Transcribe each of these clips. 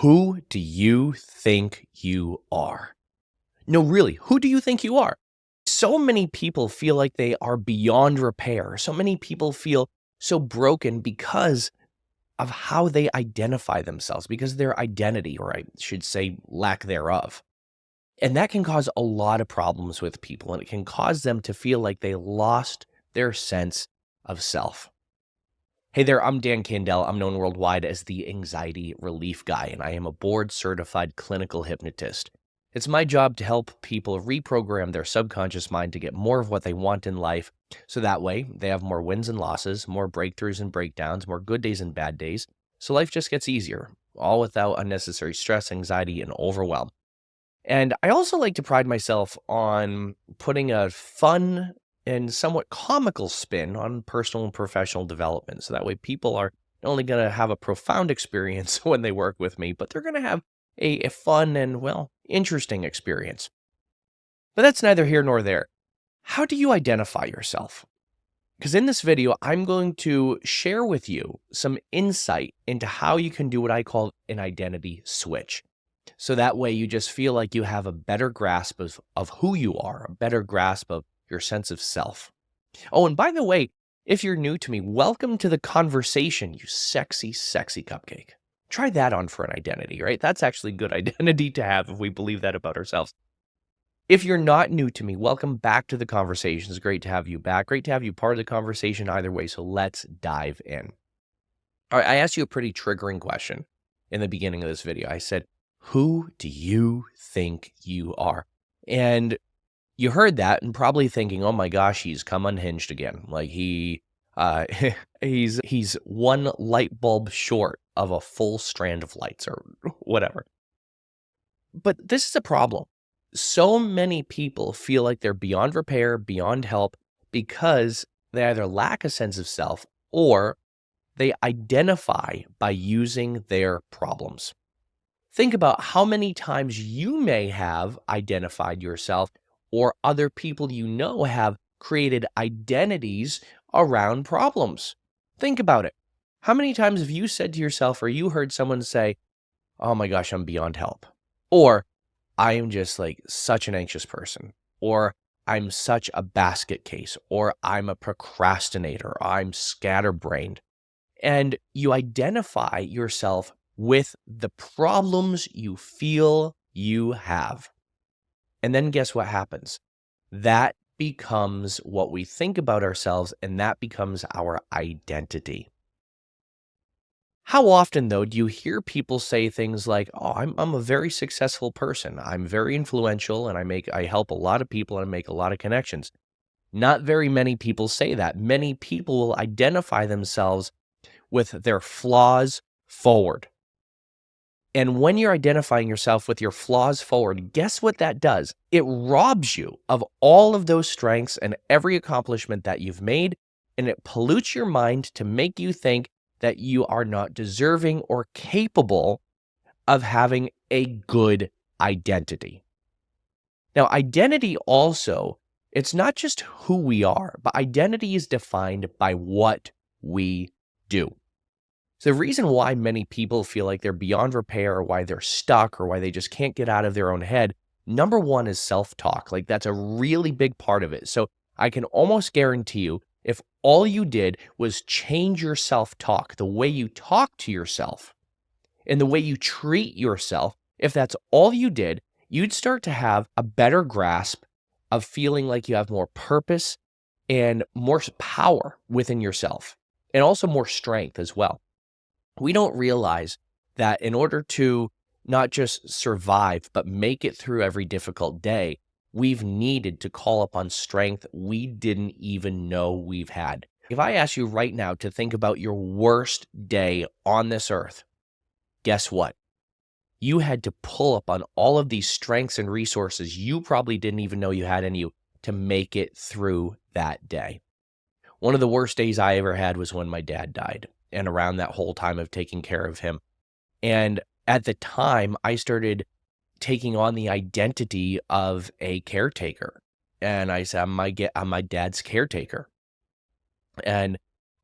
Who do you think you are? No, really, who do you think you are? So many people feel like they are beyond repair. So many people feel so broken because of how they identify themselves, because of their identity, or I should say, lack thereof. And that can cause a lot of problems with people, and it can cause them to feel like they lost their sense of self. Hey there, I'm Dan Candell. I'm known worldwide as the anxiety relief guy, and I am a board-certified clinical hypnotist. It's my job to help people reprogram their subconscious mind to get more of what they want in life, so that way they have more wins and losses, more breakthroughs and breakdowns, more good days and bad days, so life just gets easier, all without unnecessary stress, anxiety, and overwhelm. And I also like to pride myself on putting a fun and somewhat comical spin on personal and professional development. So that way people are not only going to have a profound experience when they work with me, but they're going to have a fun and, well, interesting experience. But that's neither here nor there. How do you identify yourself? Because in this video, I'm going to share with you some insight into how you can do what I call an identity switch. So that way you just feel like you have a better grasp of who you are, a better grasp of your sense of self. Oh, and by the way, if you're new to me, welcome to the conversation, you sexy, sexy cupcake. Try that on for an identity, right? That's actually a good identity to have if we believe that about ourselves. If you're not new to me, welcome back to the conversation. It's great to have you back. Great to have you part of the conversation either way. So let's dive in. All right, I asked you a pretty triggering question in the beginning of this video. I said, who do you think you are? And you heard that and probably thinking, oh my gosh, he's come unhinged again. Like he's one light bulb short of a full strand of lights or whatever. But this is a problem. So many people feel like they're beyond repair, beyond help, because they either lack a sense of self or they identify by using their problems. Think about how many times you may have identified yourself or other people you know have created identities around problems. Think about it. How many times have you said to yourself or you heard someone say, oh my gosh, I'm beyond help? Or I am just like such an anxious person, or I'm such a basket case, or I'm a procrastinator, I'm scatterbrained. And you identify yourself with the problems you feel you have. And then guess what happens? That becomes what we think about ourselves, and that becomes our identity. How often, though, do you hear people say things like, oh, I'm a very successful person. I'm very influential and I help a lot of people and I make a lot of connections. Not very many people say that. Many people will identify themselves with their flaws forward. And when you're identifying yourself with your flaws forward, guess what that does? It robs you of all of those strengths and every accomplishment that you've made, and it pollutes your mind to make you think that you are not deserving or capable of having a good identity. Now, identity also, it's not just who we are, but identity is defined by what we do. So the reason why many people feel like they're beyond repair or why they're stuck or why they just can't get out of their own head, number one is self-talk. Like that's a really big part of it. So I can almost guarantee you, if all you did was change your self-talk, the way you talk to yourself and the way you treat yourself, if that's all you did, you'd start to have a better grasp of feeling like you have more purpose and more power within yourself and also more strength as well. We don't realize that in order to not just survive, but make it through every difficult day, we've needed to call upon strength we didn't even know we've had. If I ask you right now to think about your worst day on this earth, guess what? You had to pull up on all of these strengths and resources you probably didn't even know you had in you to make it through that day. One of the worst days I ever had was when my dad died, and around that whole time of taking care of him. And at the time, I started taking on the identity of a caretaker. And I said, I'm my dad's caretaker. And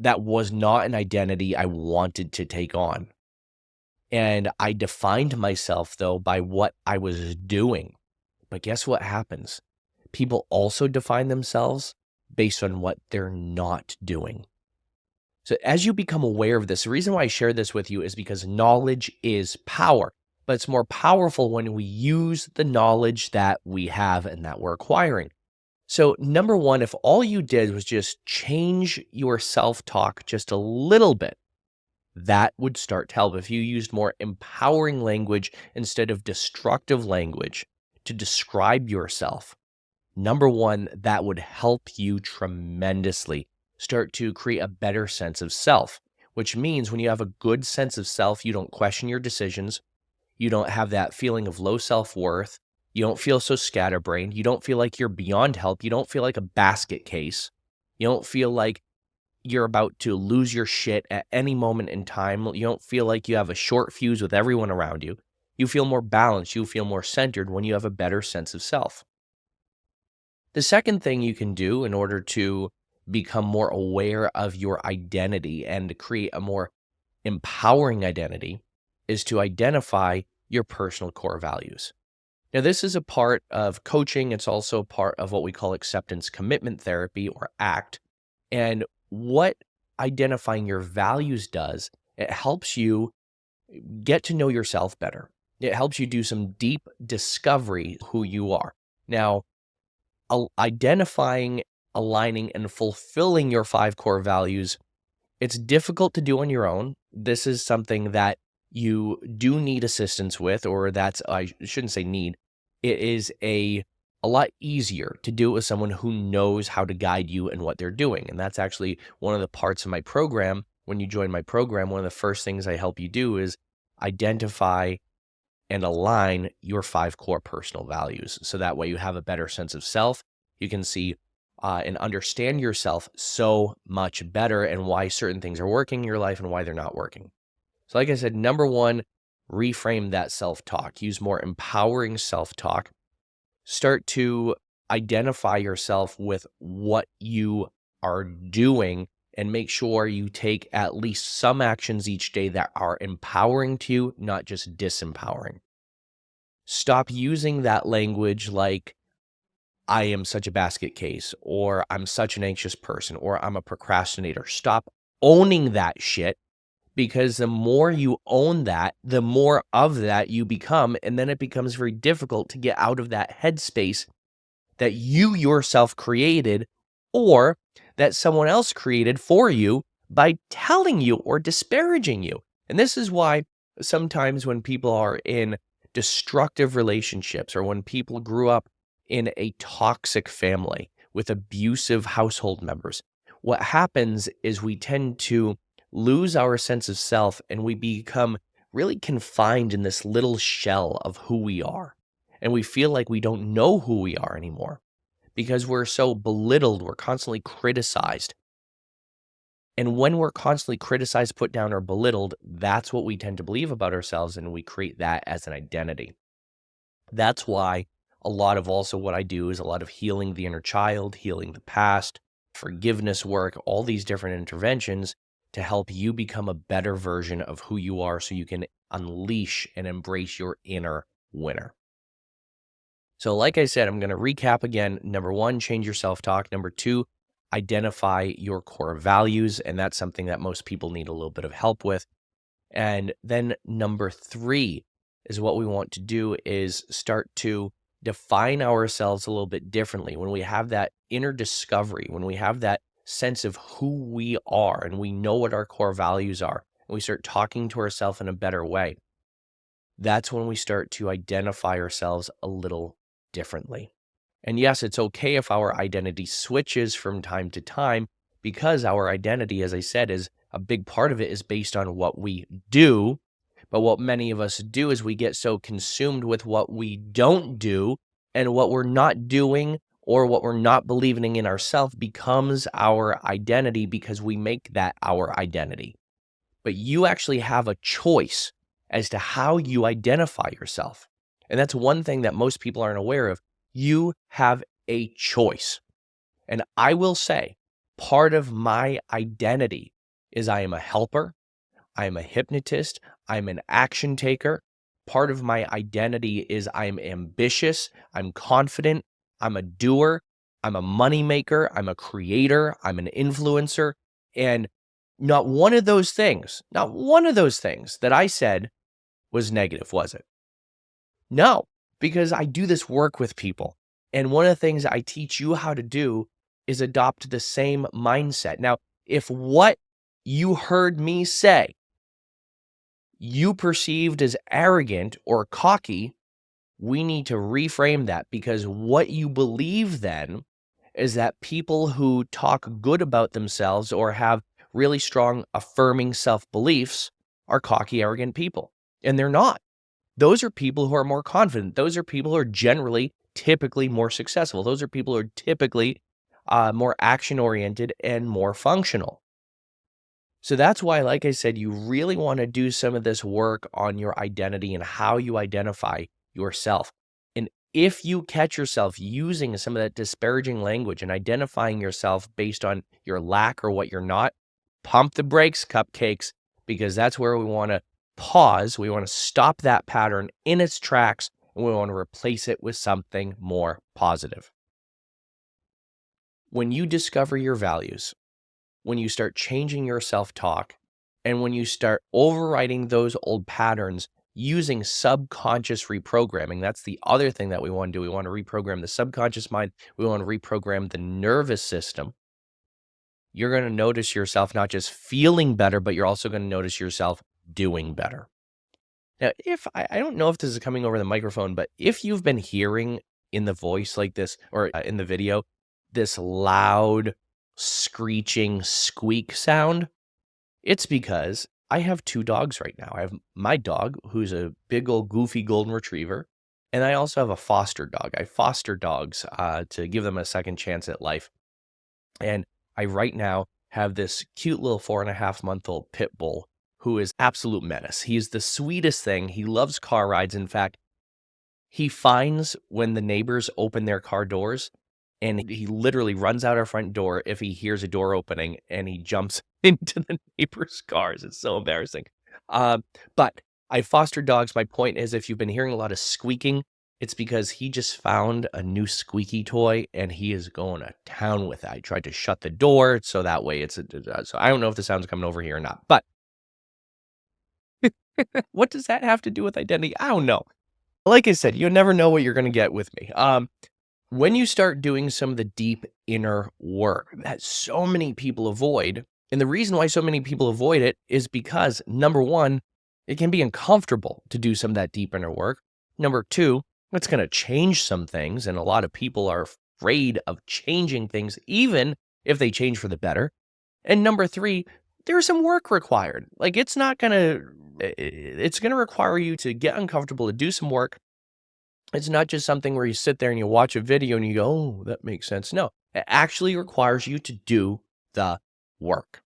that was not an identity I wanted to take on. And I defined myself, though, by what I was doing. But guess what happens? People also define themselves based on what they're not doing. So as you become aware of this, the reason why I share this with you is because knowledge is power, but it's more powerful when we use the knowledge that we have and that we're acquiring. So number one, if all you did was just change your self-talk just a little bit, that would start to help. If you used more empowering language instead of destructive language to describe yourself, number one, that would help you tremendously start to create a better sense of self, which means when you have a good sense of self, you don't question your decisions. You don't have that feeling of low self-worth. You don't feel so scatterbrained. You don't feel like you're beyond help. You don't feel like a basket case. You don't feel like you're about to lose your shit at any moment in time. You don't feel like you have a short fuse with everyone around you. You feel more balanced. You feel more centered when you have a better sense of self. The second thing you can do in order to become more aware of your identity and create a more empowering identity is to identify your personal core values. Now, this is a part of coaching. It's also a part of what we call acceptance commitment therapy, or ACT. And what identifying your values does, it helps you get to know yourself better. It helps you do some deep discovery who you are. Now, identifying, aligning, and fulfilling your 5 core values, it's difficult to do on your own. This is something that you do need assistance with, or I shouldn't say need. It is a lot easier to do it with someone who knows how to guide you and what they're doing. And that's actually one of the parts of my program. When you join my program, one of the first things I help you do is identify and align your 5 core personal values. So that way you have a better sense of self. You can see and understand yourself so much better, and why certain things are working in your life and why they're not working. So like I said, number one, reframe that self-talk. Use more empowering self-talk. Start to identify yourself with what you are doing, and make sure you take at least some actions each day that are empowering to you, not just disempowering. Stop using that language like, I am such a basket case, or I'm such an anxious person, or I'm a procrastinator. Stop owning that shit, because the more you own that, the more of that you become, and then it becomes very difficult to get out of that headspace that you yourself created, or that someone else created for you by telling you or disparaging you. And this is why sometimes when people are in destructive relationships, or when people grew up in a toxic family with abusive household members, what happens is we tend to lose our sense of self, and we become really confined in this little shell of who we are. And we feel like we don't know who we are anymore because we're so belittled. We're constantly criticized. And when we're constantly criticized, put down, or belittled, that's what we tend to believe about ourselves, and we create that as an identity. That's why a lot of also what I do is a lot of healing the inner child, healing the past, forgiveness work, all these different interventions to help you become a better version of who you are, so you can unleash and embrace your inner winner. So like I said, I'm going to recap again. Number one, change your self-talk. Number two, identify your core values. And that's something that most people need a little bit of help with. And then number three is what we want to do is start to define ourselves a little bit differently. When we have that inner discovery, when we have that sense of who we are and we know what our core values are, and we start talking to ourselves in a better way, that's when we start to identify ourselves a little differently. And yes, it's okay if our identity switches from time to time, because our identity, as I said, is a big part of it is based on what we do. But what many of us do is we get so consumed with what we don't do, and what we're not doing or what we're not believing in ourselves becomes our identity, because we make that our identity. But you actually have a choice as to how you identify yourself. And that's one thing that most people aren't aware of. You have a choice. And I will say, part of my identity is I am a helper, I am a hypnotist, I'm an action taker. Part of my identity is I'm ambitious, I'm confident, I'm a doer, I'm a money maker, I'm a creator, I'm an influencer. And not one of those things that I said was negative, was it? No, because I do this work with people. And one of the things I teach you how to do is adopt the same mindset. Now, if what you heard me say you perceived as arrogant or cocky, we need to reframe that, because what you believe then is that people who talk good about themselves or have really strong affirming self beliefs are cocky, arrogant people. And they're not. Those are people who are more confident. Those are people who are generally, typically more successful. Those are people who are typically more action oriented and more functional. So that's why, like I said, you really want to do some of this work on your identity and how you identify yourself. And if you catch yourself using some of that disparaging language and identifying yourself based on your lack or what you're not, pump the brakes, cupcakes, because that's where we want to pause. We want to stop that pattern in its tracks, and we want to replace it with something more positive. When you discover your values, when you start changing your self-talk, and when you start overriding those old patterns using subconscious reprogramming, that's the other thing that we want to do. We want to reprogram the subconscious mind. We want to reprogram the nervous system. You're going to notice yourself not just feeling better, but you're also going to notice yourself doing better. Now, if I don't know if this is coming over the microphone, but if you've been hearing in the voice like this, or in the video, this loud, screeching squeak sound, it's because I have two dogs right now. I have my dog, who's a big old goofy golden retriever, and I also have a foster dog. I foster dogs to give them a second chance at life. And I right now have this cute little 4.5-month-old pit bull who is absolute menace. He's the sweetest thing. He loves car rides. In fact, he finds when the neighbors open their car doors, and he literally runs out our front door if he hears a door opening, and he jumps into the neighbors' cars. It's so embarrassing. But I foster dogs. My point is, if you've been hearing a lot of squeaking, it's because he just found a new squeaky toy, and he is going to town with it. I tried to shut the door so that way so I don't know if the sound's coming over here or not, but what does that have to do with identity? I don't know. Like I said, you'll never know what you're going to get with me. When you start doing some of the deep inner work that so many people avoid, and the reason why so many people avoid it is because, number one, it can be uncomfortable to do some of that deep inner work. Number two, it's going to change some things, and a lot of people are afraid of changing things, even if they change for the better. And number three, there's some work required. Like, it's going to require you to get uncomfortable, to do some work. It's not just something where you sit there and you watch a video and you go, oh, that makes sense. No, it actually requires you to do the work.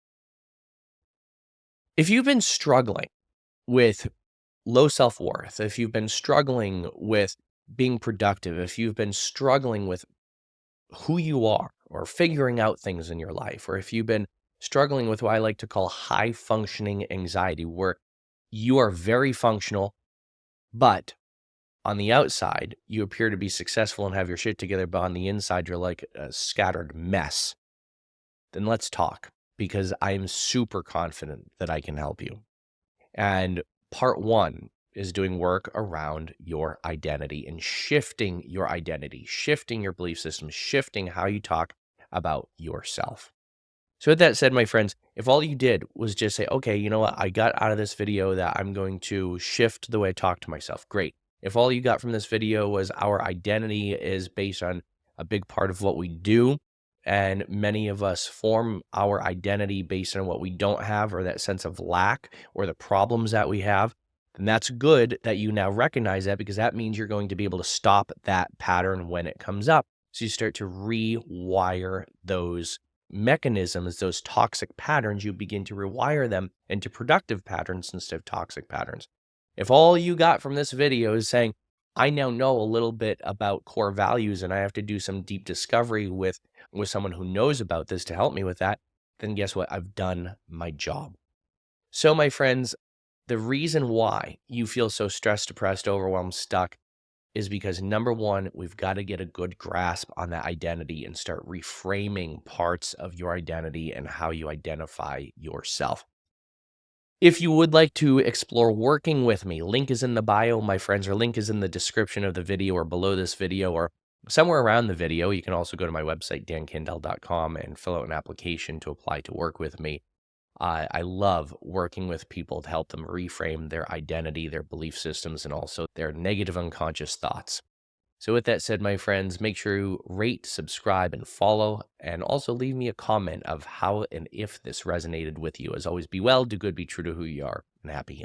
If you've been struggling with low self-worth, if you've been struggling with being productive, if you've been struggling with who you are or figuring out things in your life, or if you've been struggling with what I like to call high functioning anxiety, where you are very functional, but on the outside, you appear to be successful and have your shit together, but on the inside, you're like a scattered mess, then let's talk, because I'm super confident that I can help you. And part one is doing work around your identity and shifting your identity, shifting your belief system, shifting how you talk about yourself. So with that said, my friends, if all you did was just say, okay, you know what, I got out of this video that I'm going to shift the way I talk to myself, great. If all you got from this video was our identity is based on a big part of what we do, and many of us form our identity based on what we don't have, or that sense of lack, or the problems that we have, then that's good that you now recognize that, because that means you're going to be able to stop that pattern when it comes up. So you start to rewire those mechanisms, those toxic patterns. You begin to rewire them into productive patterns instead of toxic patterns. If all you got from this video is saying, I now know a little bit about core values and I have to do some deep discovery with someone who knows about this to help me with that, then guess what? I've done my job. So my friends, The reason why you feel so stressed, depressed, overwhelmed, stuck is because number one, we've got to get a good grasp on that identity and start reframing parts of your identity and how you identify yourself. If you would like to explore working with me, link is in the bio, my friends, or link is in the description of the video or below this video or somewhere around the video. You can also go to my website, dancandell.com, and fill out an application to apply to work with me. I love working with people to help them reframe their identity, their belief systems, and also their negative unconscious thoughts. So with that said, my friends, make sure you rate, subscribe, and follow, and also leave me a comment of how and if this resonated with you. As always, be well, do good, be true to who you are, and happy healing.